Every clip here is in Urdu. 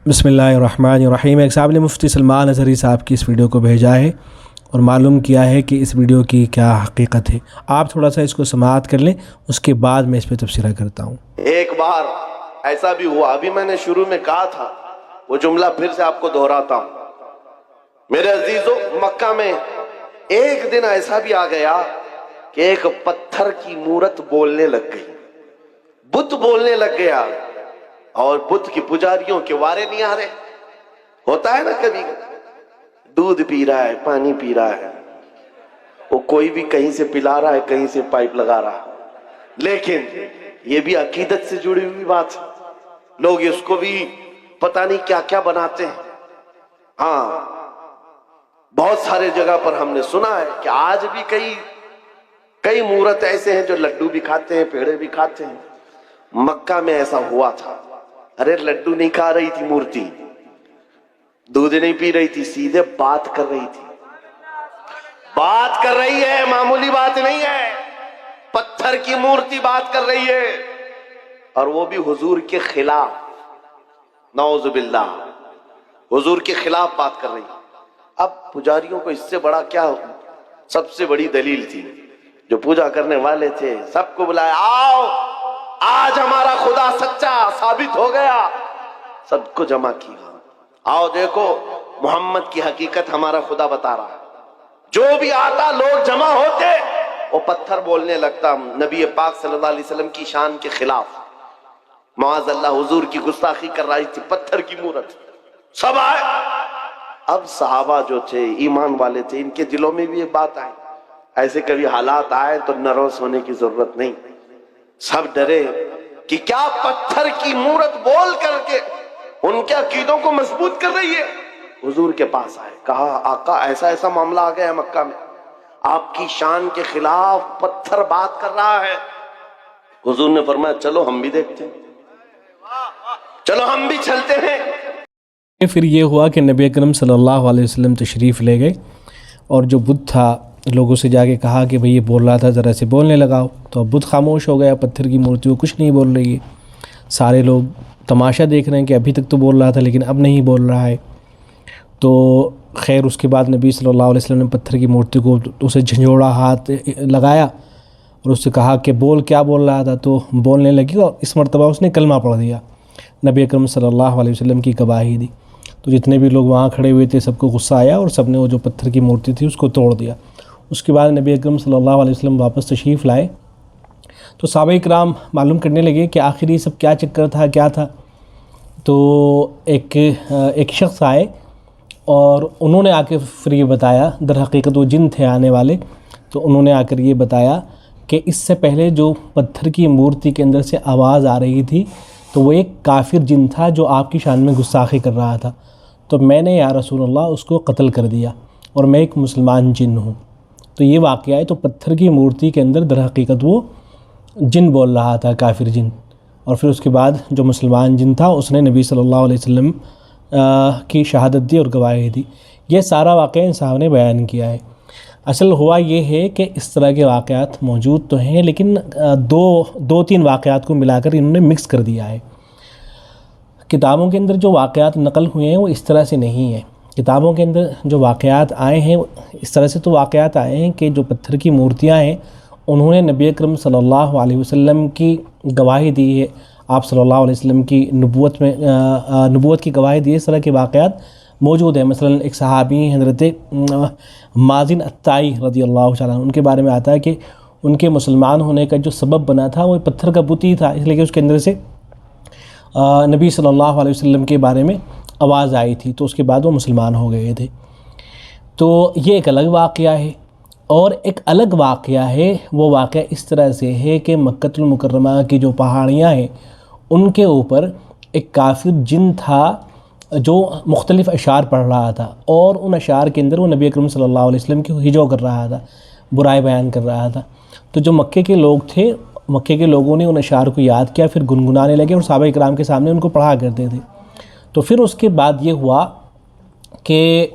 بسم اللہ الرحمن الرحیم۔ ایک صاحب نے مفتی سلمان اظہری صاحب کی اس ویڈیو کو بھیجا ہے اور معلوم کیا ہے کہ اس ویڈیو کی کیا حقیقت ہے۔ آپ تھوڑا سا اس کو سماعت کر لیں، اس کے بعد میں اس پہ تبصرہ کرتا ہوں۔ ایک بار ایسا بھی ہوا، ابھی میں نے شروع میں کہا تھا، وہ جملہ پھر سے آپ کو دہراتا ہوں۔ میرے عزیزو، مکہ میں ایک دن ایسا بھی آ گیا کہ ایک پتھر کی مورت بولنے لگ گئی، بت بولنے لگ گیا، اور بت کی پجاریوں کے وارے نہیں آ رہے۔ ہوتا ہے نا، کبھی دودھ پی رہا ہے، پانی پی رہا ہے، وہ کوئی بھی کہیں سے پلا رہا ہے، کہیں سے پائپ لگا رہا ہے، لیکن یہ بھی عقیدت سے جڑی ہوئی بات ہے۔ لوگ اس کو بھی پتہ نہیں کیا کیا بناتے ہیں۔ ہاں، بہت سارے جگہ پر ہم نے سنا ہے کہ آج بھی کئی مورت ایسے ہیں جو لڈو بھی کھاتے ہیں، پیڑے بھی کھاتے ہیں۔ مکہ میں ایسا ہوا تھا۔ ارے لڈو نہیں کھا رہی تھی مورتی، دودھ نہیں پی رہی تھی، سیدھے بات کر رہی تھی۔ بات کر رہی ہے، معمولی بات نہیں ہے، پتھر کی مورتی بات کر رہی ہے، اور وہ بھی حضور کے خلاف۔ نعوذ باللہ، حضور کے خلاف بات کر رہی ہے۔ اب پجاریوں کو اس سے بڑا کیا، سب سے بڑی دلیل تھی، جو پوجا کرنے والے تھے سب کو بلایا، آؤ آج ہمارا خدا سچا ثابت ہو گیا۔ سب کو جمع کیا، آؤ دیکھو محمد کی حقیقت ہمارا خدا بتا رہا ہے۔ جو بھی آتا لوگ جمع ہوتے، وہ پتھر بولنے لگتا نبی پاک صلی اللہ علیہ وسلم کی شان کے خلاف۔ معاذ اللہ، حضور کی گستاخی کر رہی تھی، پتھر کی مورت۔ سب آئے۔ اب صحابہ جو تھے، ایمان والے تھے، ان کے دلوں میں بھی یہ بات آئی۔ ایسے کبھی حالات آئے تو نروس ہونے کی ضرورت نہیں۔ سب ڈرے کہ کیا پتھر کی مورت بول کر کے ان کے عقیدوں کو مضبوط کر رہی ہے۔ حضور کے پاس آئے، کہا آقا ایسا ایسا معاملہ آ گیا ہے مکہ میں، آپ کی شان کے خلاف پتھر بات کر رہا ہے۔ حضور نے فرمایا چلو ہم بھی دیکھتے ہیں، چلو ہم بھی چلتے ہیں۔ پھر یہ ہوا کہ نبی اکرم صلی اللہ علیہ وسلم تشریف لے گئے، اور جو بت تھا لوگوں سے جا کے کہا کہ بھئی یہ بول رہا تھا، ذرا سے بولنے لگاؤ۔ تو اب بت خاموش ہو گیا، پتھر کی مورتی وہ کچھ نہیں بول رہی ہے۔ سارے لوگ تماشا دیکھ رہے ہیں کہ ابھی تک تو بول رہا تھا لیکن اب نہیں بول رہا ہے۔ تو خیر اس کے بعد نبی صلی اللہ علیہ وسلم نے پتھر کی مورتی کو اسے جھنجھوڑا، ہاتھ لگایا اور اس سے کہا کہ بول، کیا بول رہا تھا؟ تو بولنے لگی، اور اس مرتبہ اس نے کلمہ پڑھ دیا، نبی اکرم صلی اللہ علیہ وسلم کی گواہی دی۔ تو جتنے بھی لوگ وہاں کھڑے ہوئے تھے سب کو غصہ آیا، اور سب نے وہ جو پتھر کی مورتی تھی اس کو توڑ دیا۔ اس کے بعد نبی اکرم صلی اللہ علیہ وسلم واپس تشریف لائے، تو صحابہ کرام معلوم کرنے لگے کہ آخر یہ سب کیا چکر تھا، کیا تھا۔ تو ایک شخص آئے اور انہوں نے آ کے پھر یہ بتایا، در حقیقت وہ جن تھے آنے والے، تو انہوں نے آ کر یہ بتایا کہ اس سے پہلے جو پتھر کی مورتی کے اندر سے آواز آ رہی تھی تو وہ ایک کافر جن تھا جو آپ کی شان میں گستاخی کر رہا تھا، تو میں نے یا رسول اللہ اس کو قتل کر دیا، اور میں ایک مسلمان جن ہوں۔ تو یہ واقعہ ہے، تو پتھر کی مورتی کے اندر در حقیقت وہ جن بول رہا تھا، کافر جن، اور پھر اس کے بعد جو مسلمان جن تھا اس نے نبی صلی اللہ علیہ وسلم کی شہادت دی اور گواہی دی۔ یہ سارا واقعہ ان صاحب نے بیان کیا ہے۔ اصل ہوا یہ ہے کہ اس طرح کے واقعات موجود تو ہیں، لیکن دو تین واقعات کو ملا کر انہوں نے مکس کر دیا ہے۔ کتابوں کے اندر جو واقعات نقل ہوئے ہیں وہ اس طرح سے نہیں ہیں۔ کتابوں کے اندر جو واقعات آئے ہیں اس طرح سے تو واقعات آئے ہیں کہ جو پتھر کی مورتیاں ہیں انہوں نے نبی اکرم صلی اللہ علیہ وسلم کی گواہی دی ہے، آپ صلی اللہ علیہ وسلم کی نبوت کی گواہی دی ہے۔ اس طرح کے واقعات موجود ہیں۔ مثلا ایک صحابی حضرت مازن الطائی رضی اللہ تعالیٰ عنہ، ان کے بارے میں آتا ہے کہ ان کے مسلمان ہونے کا جو سبب بنا تھا وہ پتھر کا بت ہی تھا، اس لیے کہ اس کے اندر سے نبی صلی اللہ علیہ وسلم کے بارے میں آواز آئی تھی، تو اس کے بعد وہ مسلمان ہو گئے تھے۔ تو یہ ایک الگ واقعہ ہے، اور ایک الگ واقعہ ہے، وہ واقعہ اس طرح سے ہے کہ مکہ المکرمہ کی جو پہاڑیاں ہیں ان کے اوپر ایک کافر جن تھا جو مختلف اشعار پڑھ رہا تھا، اور ان اشعار کے اندر وہ نبی اکرم صلی اللہ علیہ وسلم کی ہجو کر رہا تھا، برائی بیان کر رہا تھا۔ تو جو مکے کے لوگ تھے، مکے کے لوگوں نے ان اشعار کو یاد کیا، پھر گنگنانے لگے اور صحابہ کرام کے سامنے ان کو پڑھا کرتے تھے۔ تو پھر اس کے بعد یہ ہوا کہ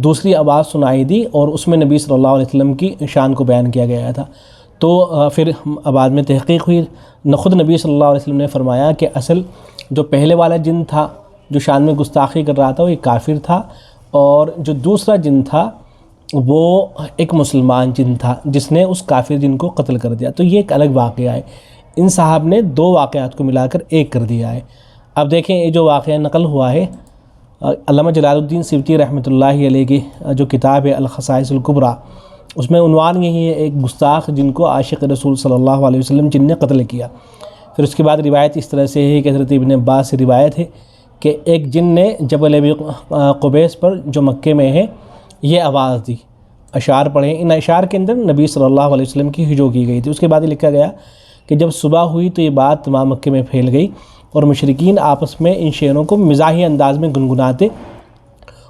دوسری آواز سنائی دی، اور اس میں نبی صلی اللہ علیہ وسلم کی شان کو بیان کیا گیا تھا۔ تو پھر بعد میں تحقیق ہوئی، خود نبی صلی اللہ علیہ وسلم نے فرمایا کہ اصل جو پہلے والا جن تھا جو شان میں گستاخی کر رہا تھا وہ ایک کافر تھا، اور جو دوسرا جن تھا وہ ایک مسلمان جن تھا جس نے اس کافر جن کو قتل کر دیا۔ تو یہ ایک الگ واقعہ ہے، ان صاحب نے دو واقعات کو ملا کر ایک کر دیا ہے۔ اب دیکھیں یہ جو واقعہ نقل ہوا ہے، علامہ جلال الدین سیوطی رحمۃ اللہ علیہ کی جو کتاب ہے الخصائص الکبریٰ، اس میں عنوان یہی ہے، ایک گستاخ جن کو عاشق رسول صلی اللہ علیہ وسلم جن نے قتل کیا۔ پھر اس کے بعد روایت اس طرح سے ہے کہ حضرت ابن عباس سے روایت ہے کہ ایک جن نے جبل ابی قبیس پر جو مکے میں ہے یہ آواز دی، اشعار پڑھے۔ ان اشعار کے اندر نبی صلی اللہ علیہ وسلم کی ہجو کی گئی تھی۔ اس کے بعد یہ لکھا گیا کہ جب صبح ہوئی تو یہ بات تمام مکے میں پھیل گئی، اور مشرکین آپس میں ان شعروں کو مزاحی انداز میں گنگناتے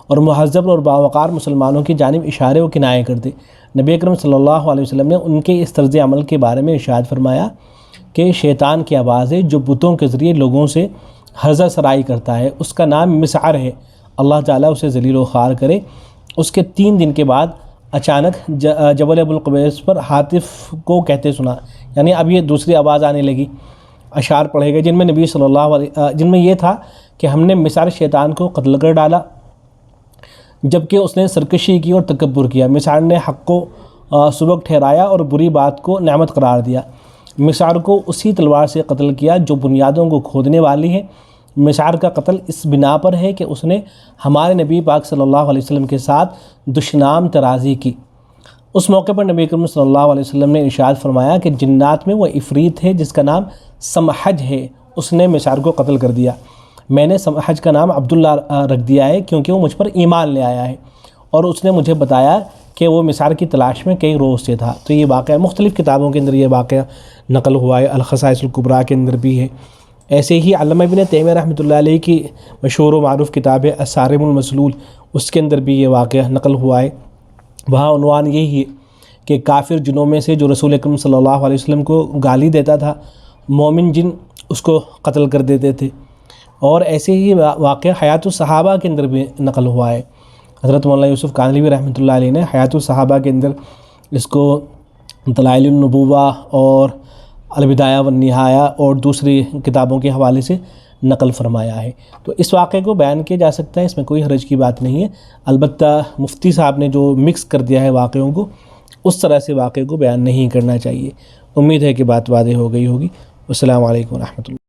اور مہذب اور باوقار مسلمانوں کی جانب اشارے و کنائے کرتے۔ نبی اکرم صلی اللہ علیہ وسلم نے ان کے اس طرز عمل کے بارے میں ارشاد فرمایا کہ شیطان کی آواز ہے جو بتوں کے ذریعے لوگوں سے ہرزہ سرائی کرتا ہے، اس کا نام مسعر ہے، اللہ تعالیٰ اسے ذلیل و خوار کرے۔ اس کے 3 دن کے بعد اچانک جبل ابو القبیس پر ہاتف کو کہتے سنا، یعنی اب یہ دوسری آواز آنے لگی، اشعار پڑھے گئے جن میں نبی صلی اللہ علیہ جن میں یہ تھا کہ ہم نے مسعر شیطان کو قتل کر ڈالا جبکہ اس نے سرکشی کی اور تکبر کیا۔ مسعر نے حق کو سبق ٹھہرایا اور بری بات کو نعمت قرار دیا۔ مسعر کو اسی تلوار سے قتل کیا جو بنیادوں کو کھودنے والی ہے۔ مسعر کا قتل اس بنا پر ہے کہ اس نے ہمارے نبی پاک صلی اللہ علیہ وسلم کے ساتھ دشنام ترازی کی۔ اس موقع پر نبی کریم صلی اللہ علیہ وسلم نے ارشاد فرمایا کہ جنات میں وہ عفریت ہے جس کا نام سمحج ہے، اس نے مسعر کو قتل کر دیا۔ میں نے سمحج کا نام عبداللہ رکھ دیا ہے کیونکہ وہ مجھ پر ایمان لے آیا ہے، اور اس نے مجھے بتایا کہ وہ مسعر کی تلاش میں کئی روز سے تھا۔ تو یہ واقعہ مختلف کتابوں کے اندر یہ واقعہ نقل ہوا ہے، الخصائص الکبریٰ کے اندر بھی ہے۔ ایسے ہی علامہ ابن تیمیہ رحمۃ اللہ علیہ کی مشہور و معروف کتاب ہے الصارم المسلول، اس کے اندر بھی یہ واقعہ نقل ہوا ہے۔ وہاں عنوان یہی ہے کہ کافر جنوں میں سے جو رسول اکرم صلی اللہ علیہ وسلم کو گالی دیتا تھا، مومن جن اس کو قتل کر دیتے تھے۔ اور ایسے ہی واقعہ حیات الصحابہ کے اندر بھی نقل ہوا ہے۔ حضرت مولانا یوسف کاندھلوی رحمۃ اللہ علیہ نے حیات الصحابہ کے اندر اس کو دلائل النبوہ اور البدایہ والنہایہ اور دوسری کتابوں کے حوالے سے نقل فرمایا ہے۔ تو اس واقعے کو بیان کیا جا سکتا ہے، اس میں کوئی حرج کی بات نہیں ہے، البتہ مفتی صاحب نے جو مکس کر دیا ہے واقعوں کو، اس طرح سے واقعے کو بیان نہیں کرنا چاہیے۔ امید ہے کہ بات واضح ہو گئی ہوگی۔ السلام علیکم ورحمۃ اللہ۔